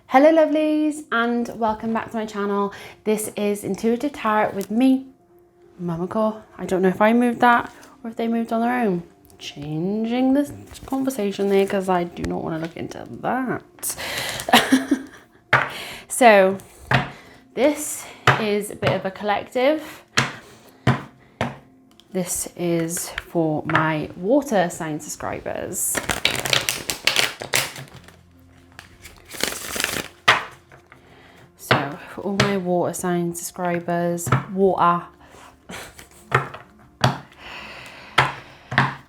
Hello lovelies and welcome back to my channel. This is Intuitive Tarot with me, Momma Core. I don't know if I moved that or if they moved on their own. Changing this conversation there because I do not want to look into that. So this is a bit of a collective. This is for my water sign subscribers. So for all my water sign subscribers, water.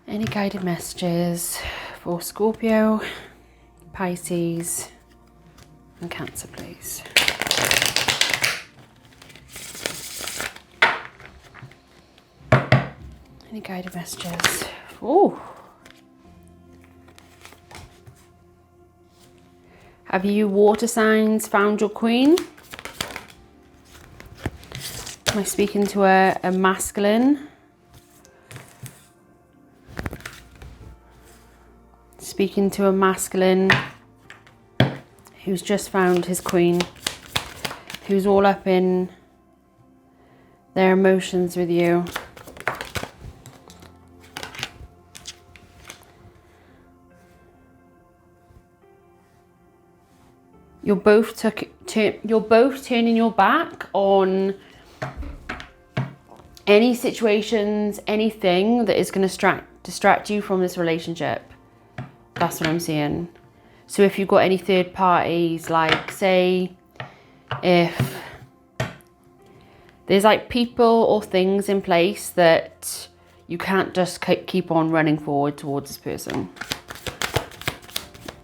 Any guided messages for Scorpio, Pisces and Cancer, please. Any guided messages? Oh. Have you water signs found your queen? Am I speaking to a masculine? Speaking to a masculine who's just found his queen, who's all up in their emotions with you. You're both turning your back on any situations, anything that is going to distract you from this relationship. That's what I'm seeing. So if you've got any third parties, like say if there's like people or things in place that you can't just keep on running forward towards this person.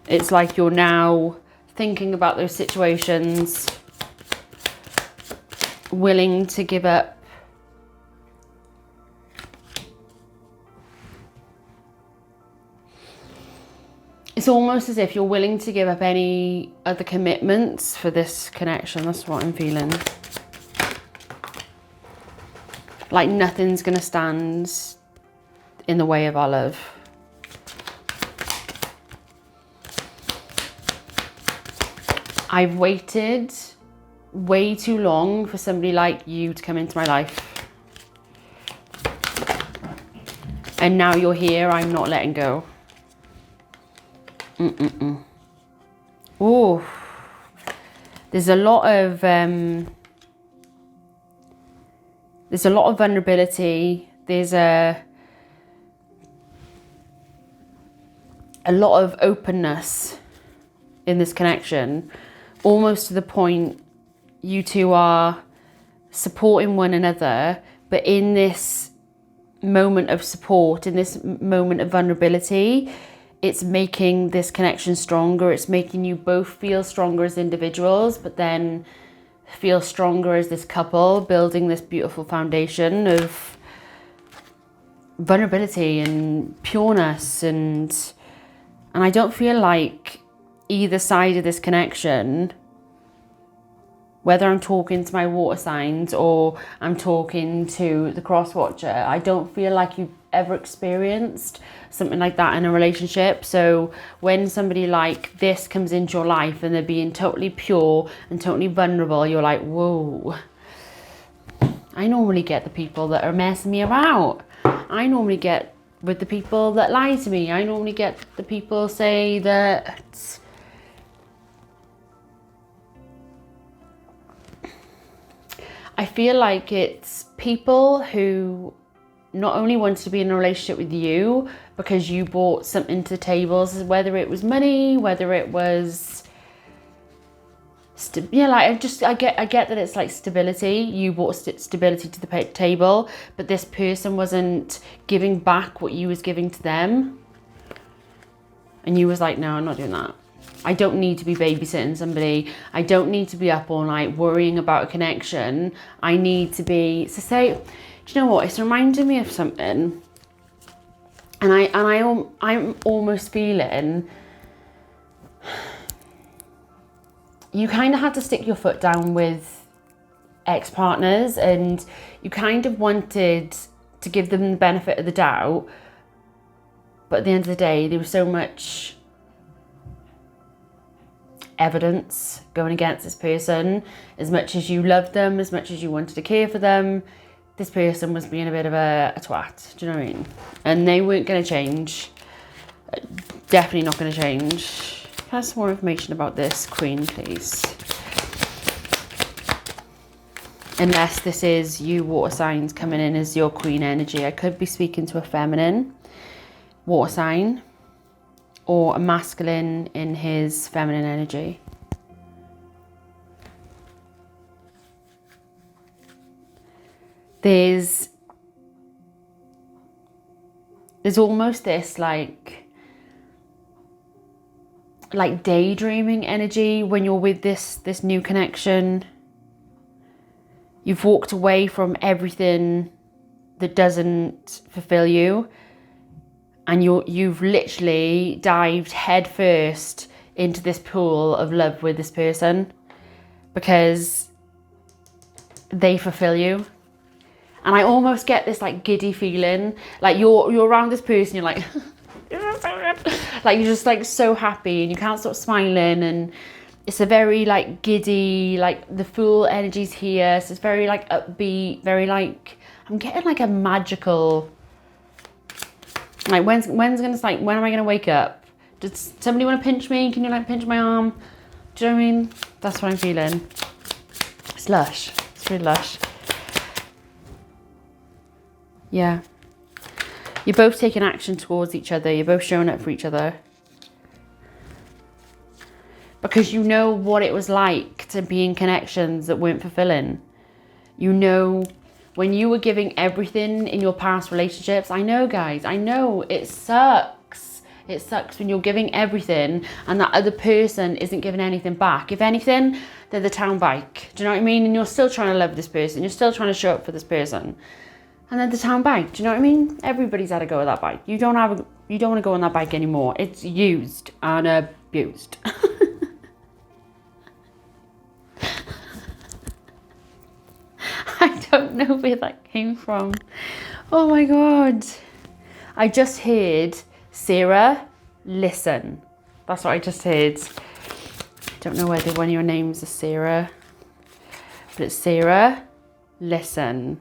It's like you're now thinking about those situations, willing to give up. It's almost as if you're willing to give up any other commitments for this connection. That's what I'm feeling. Like nothing's going to stand in the way of our love. I've waited way too long for somebody like you to come into my life. And now you're here, I'm not letting go. Oh, there's a lot of vulnerability. There's a lot of openness in this connection, almost to the point you two are supporting one another, but in this moment of support, in this moment of vulnerability, it's making this connection stronger. It's making you both feel stronger as individuals, but then feel stronger as this couple, building this beautiful foundation of vulnerability and pureness. And I don't feel like either side of this connection, whether I'm talking to my water signs or I'm talking to the cross watcher, I don't feel like you've ever experienced something like that in a relationship. So when somebody like this comes into your life and they're being totally pure and totally vulnerable, you're like, whoa. I normally get the people that are messing me about. I normally get with the people that lie to me. I normally get the people say that I feel like it's people who not only wanted to be in a relationship with you because you brought something to the table, whether it was money, whether it was, I get that it's like stability. You brought stability to the table, but this person wasn't giving back what you was giving to them. And you was like, no, I'm not doing that. I don't need to be babysitting somebody. I don't need to be up all night worrying about a connection. I need to be, do you know what? It's reminding me of something. And I'm almost feeling you kind of had to stick your foot down with ex-partners and you kind of wanted to give them the benefit of the doubt. But at the end of the day, there was so much evidence going against this person. As much as you loved them, as much as you wanted to care for them, this person was being a bit of a twat. Do you know what I mean? And they weren't going to change. Definitely not going to change. Can I have some more information about this queen, please? Unless this is you water signs coming in as your queen energy. I could be speaking to a feminine water sign or a masculine in his feminine energy. There's almost this like daydreaming energy when you're with this new connection. You've walked away from everything that doesn't fulfill you, and you've literally dived headfirst into this pool of love with this person because they fulfill you. And I almost get this like giddy feeling, like you're around this person, you're like like you're just like so happy and you can't stop smiling, and it's a very like giddy, like the full energy's here, so it's very like upbeat, very like, I'm getting like a magical, like when's gonna, like when am I gonna wake up? Does somebody want to pinch me? Can you like pinch my arm? Do you know what I mean? That's what I'm feeling. It's lush. It's really lush. Yeah. You're both taking action towards each other. You're both showing up for each other. Because you know what it was like to be in connections that weren't fulfilling. You know when you were giving everything in your past relationships. I know, guys. I know it sucks. It sucks when you're giving everything and that other person isn't giving anything back. If anything, they're the town bike. Do you know what I mean? And you're still trying to love this person. You're still trying to show up for this person. And then the town bike. Do you know what I mean? Everybody's had a go at that bike. You don't want to go on that bike anymore. It's used and abused. I don't know where that came from. Oh my God. I just heard, Sarah, listen. That's what I just heard. Don't know whether one of your names is Sarah, but it's Sarah, listen.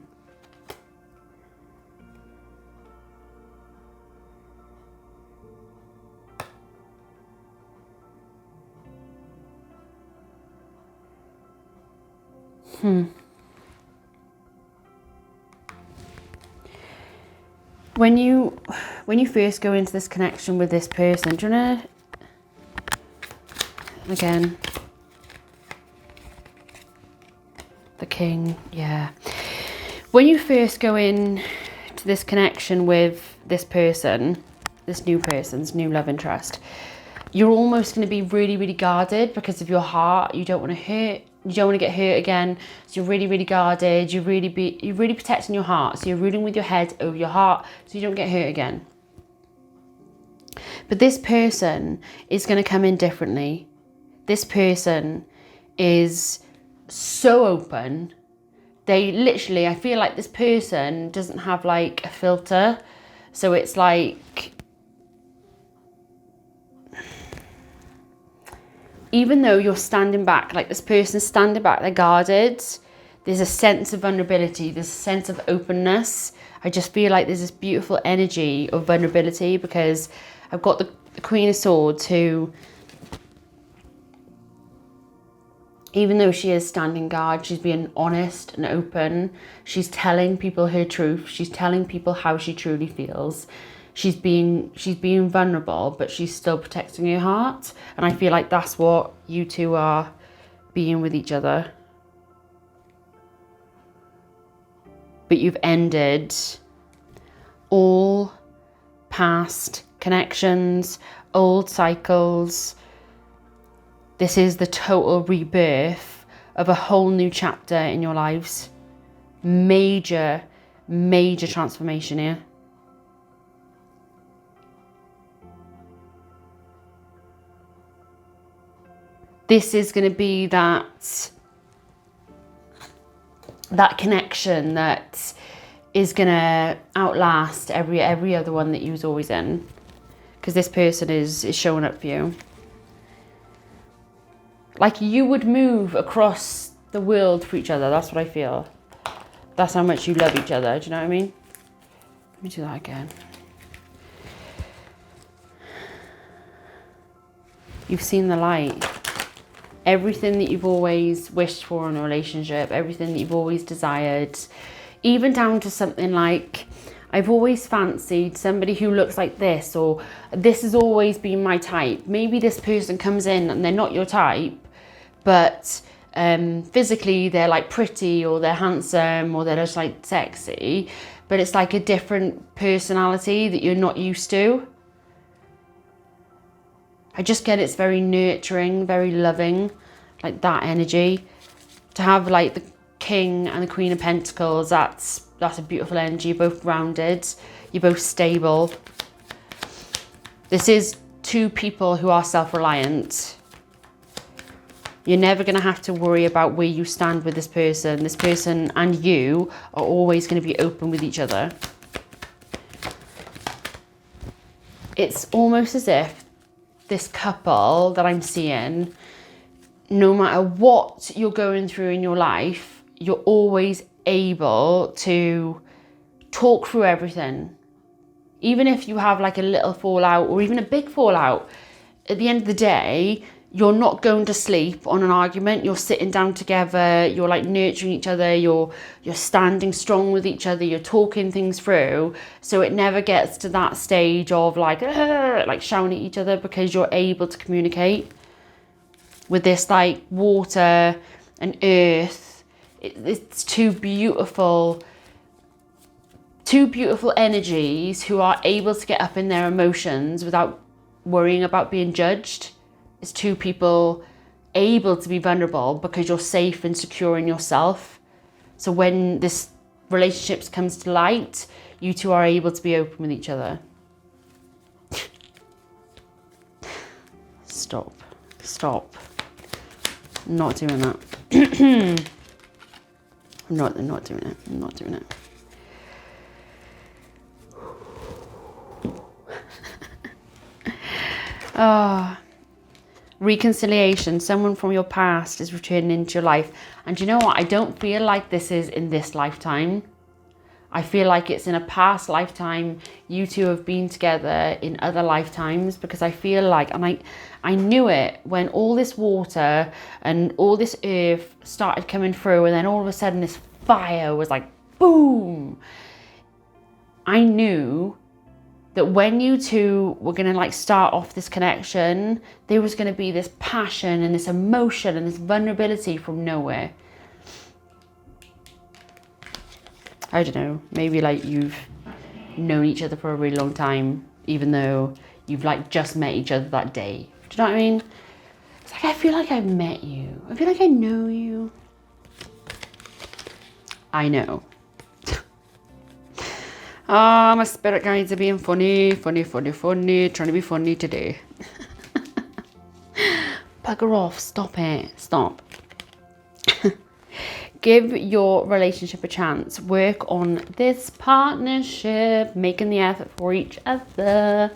When you first go into this connection with this person, do you wanna, again, the king, yeah. When you first go in to this connection with this person, this new love interest, you're almost going to be really, really guarded because of your heart. You don't want to hurt. You don't want to get hurt again. So you're really, really guarded. You're really protecting your heart. So you're ruling with your head over your heart so you don't get hurt again. But this person is going to come in differently. This person is so open. They literally, I feel like this person doesn't have like a filter. So it's like, even though you're standing back, like this person's standing back, they're guarded, there's a sense of vulnerability, there's a sense of openness. I just feel like there's this beautiful energy of vulnerability because I've got the Queen of Swords who, even though she is standing guard, she's being honest and open. She's telling people her truth. She's telling people how she truly feels. She's being vulnerable, but she's still protecting her heart. And I feel like that's what you two are being with each other. But you've ended all past connections, old cycles. This is the total rebirth of a whole new chapter in your lives. Major, major transformation here. This is going to be that connection that is going to outlast every other one that you was always in. Because this person is showing up for you. Like you would move across the world for each other. That's what I feel. That's how much you love each other. Do you know what I mean? Let me do that again. You've seen the light. Everything that you've always wished for in a relationship, everything that you've always desired, even down to something like, I've always fancied somebody who looks like this, or this has always been my type. Maybe this person comes in and they're not your type, but physically they're like pretty, or they're handsome, or they're just like sexy, but it's like a different personality that you're not used to. I just get it's very nurturing, very loving, like that energy. To have like the King and the Queen of Pentacles, that's a beautiful energy. You're both grounded, you're both stable. This is two people who are self-reliant. You're never going to have to worry about where you stand with this person. This person and you are always going to be open with each other. It's almost as if this couple that I'm seeing, no matter what you're going through in your life, you're always able to talk through everything. Even if you have like a little fallout or even a big fallout, at the end of the day, you're not going to sleep on an argument. You're sitting down together, you're like nurturing each other, you're standing strong with each other, you're talking things through. So it never gets to that stage of like shouting at each other, because you're able to communicate. With this like water and earth, it's two beautiful energies who are able to get up in their emotions without worrying about being judged. It's two people able to be vulnerable because you're safe and secure in yourself. So when this relationship comes to light, you two are able to be open with each other. Stop. I'm not doing that. I'm not doing it. Oh. Reconciliation. Someone from your past is returning into your life. And you know what? I don't feel like this is in this lifetime. I feel like it's in a past lifetime. You two have been together in other lifetimes, because I feel like, and I knew it when all this water and all this earth started coming through, and then all of a sudden this fire was like, boom. I knew that when you two were going to like start off this connection, there was going to be this passion and this emotion and this vulnerability from nowhere. I don't know, maybe like you've known each other for a really long time, even though you've like just met each other that day. Do you know what I mean? It's like, I feel like I've met you. I feel like I know you. I know. Ah, my spirit guides are being funny, trying to be funny today. Bugger off, stop it, stop. Give your relationship a chance. Work on this partnership, making the effort for each other.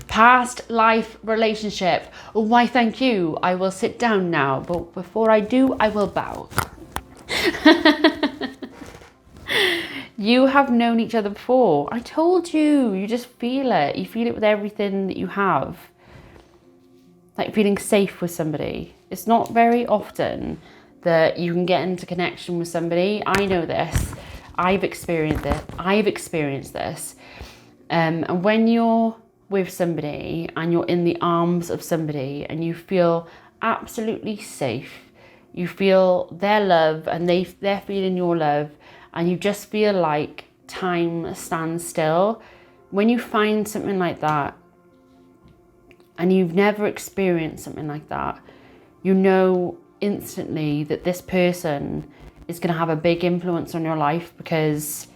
Past life relationship. Why, thank you. I will sit down now, but before I do, I will bow. You have known each other before. I told you. You just feel it. You feel it with everything that you have. Like feeling safe with somebody. It's not very often that you can get into connection with somebody. I know this. I've experienced this. And when you're with somebody and you're in the arms of somebody and you feel absolutely safe, you feel their love and they're feeling your love, and you just feel like time stands still. When you find something like that, and you've never experienced something like that, you know instantly that this person is going to have a big influence on your life, because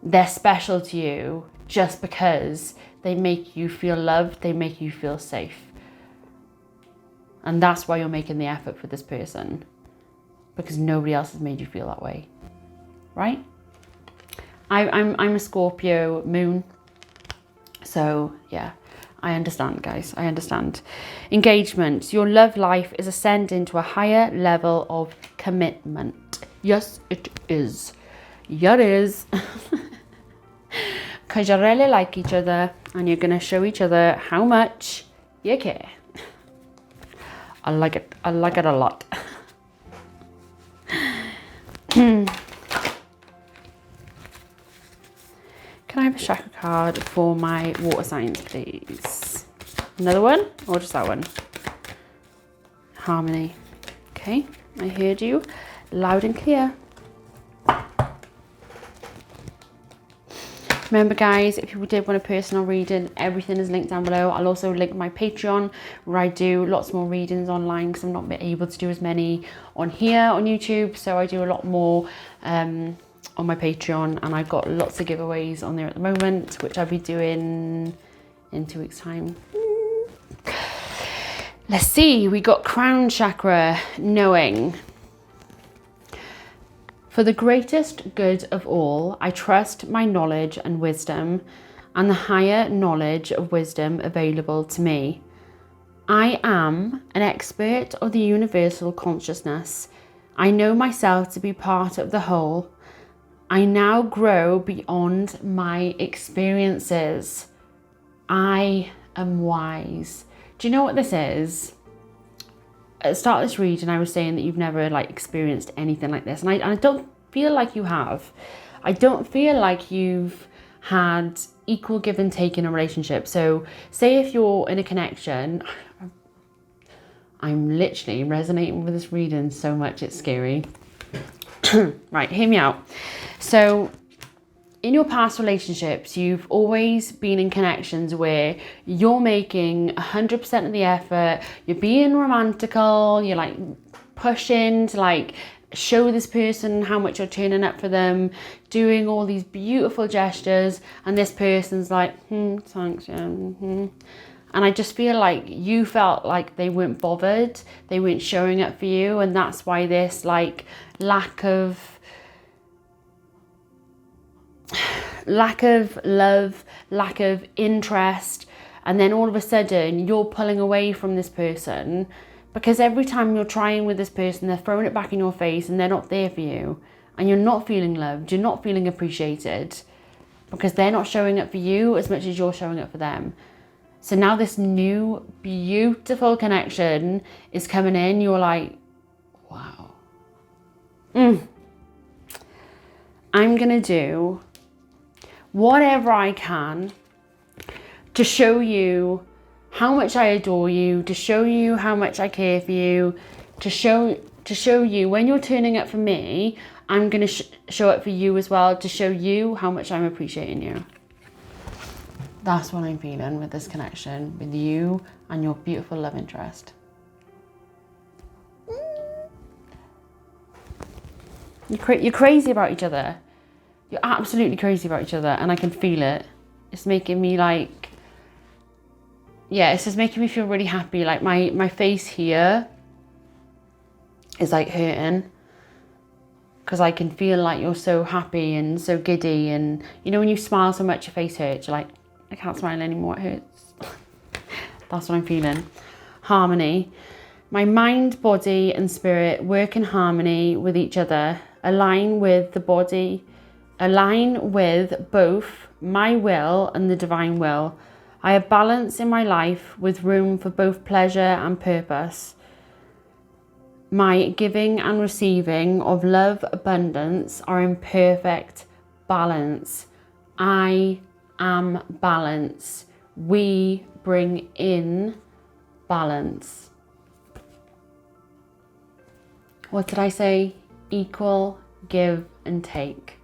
they're special to you just because they make you feel loved, they make you feel safe. And that's why you're making the effort for this person, because nobody else has made you feel that way. Right? I'm a Scorpio moon, so yeah, I understand, guys. I understand. Engagement. Your love life is ascending to a higher level of commitment. Yes, it is. Yeah, it is. Because you really like each other and you're going to show each other how much you care. I like it. I like it a lot. Can I have a chakra card for my water signs, please? Another one or just that one? Harmony. Okay, I heard you loud and clear. Remember, guys, if you did want a personal reading, everything is linked down below. I'll also link my Patreon, where I do lots more readings online because I'm not able to do as many on here on YouTube. So I do a lot more on my Patreon, and I've got lots of giveaways on there at the moment, which I'll be doing in 2 weeks' time. Let's see, we got crown chakra, knowing. For the greatest good of all, I trust my knowledge and wisdom and the higher knowledge of wisdom available to me. I am an expert of the universal consciousness. I know myself to be part of the whole. I now grow beyond my experiences. I am wise. Do you know what this is? At the start of this reading, I was saying that you've never experienced anything like this, and I don't feel like you have. I don't feel like you've had equal give and take in a relationship. So say if you're in a connection, I'm literally resonating with this reading so much, it's scary. Right, hear me out. So in your past relationships, you've always been in connections where you're making 100% of the effort, you're being romantical, you're pushing to show this person how much you're turning up for them, doing all these beautiful gestures, and this person's like, thanks, yeah, And I just feel like you felt like they weren't bothered, they weren't showing up for you, and that's why this lack of love, lack of interest, and then all of a sudden you're pulling away from this person because every time you're trying with this person, they're throwing it back in your face and they're not there for you, and you're not feeling loved, you're not feeling appreciated because they're not showing up for you as much as you're showing up for them. So now this new beautiful connection is coming in, you're like, wow. I'm gonna do whatever I can to show you how much I adore you, to show you how much I care for you, to show you when you're turning up for me, I'm going to show up for you as well, to show you how much I'm appreciating you. That's what I'm feeling with this connection with you and your beautiful love interest. You're crazy about each other. You're absolutely crazy about each other, and I can feel it. It's making me it's just making me feel really happy. Like my face here is hurting because I can feel like you're so happy and so giddy, and you know when you smile so much your face hurts, you're like, I can't smile anymore, it hurts. That's what I'm feeling. Harmony. My mind, body and spirit work in harmony with each other, align with both my will and the divine will. I have balance in my life with room for both pleasure and purpose. My giving and receiving of love abundance are in perfect balance. I am balance. We bring in balance. What did I say? Equal give and take.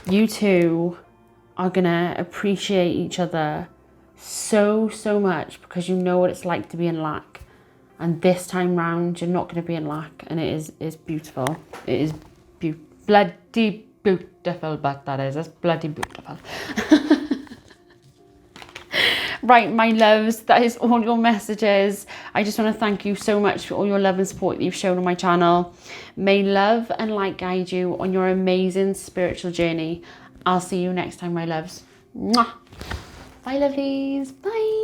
You two are gonna appreciate each other so much because you know what it's like to be in lack, and this time round you're not going to be in lack, and it is beautiful. It is bloody beautiful, but that's bloody beautiful. Right, my loves, that is all your messages. I just want to thank you so much for all your love and support that you've shown on my channel. May love and light guide you on your amazing spiritual journey. I'll see you next time, my loves. Mwah. Bye, lovelies. Bye.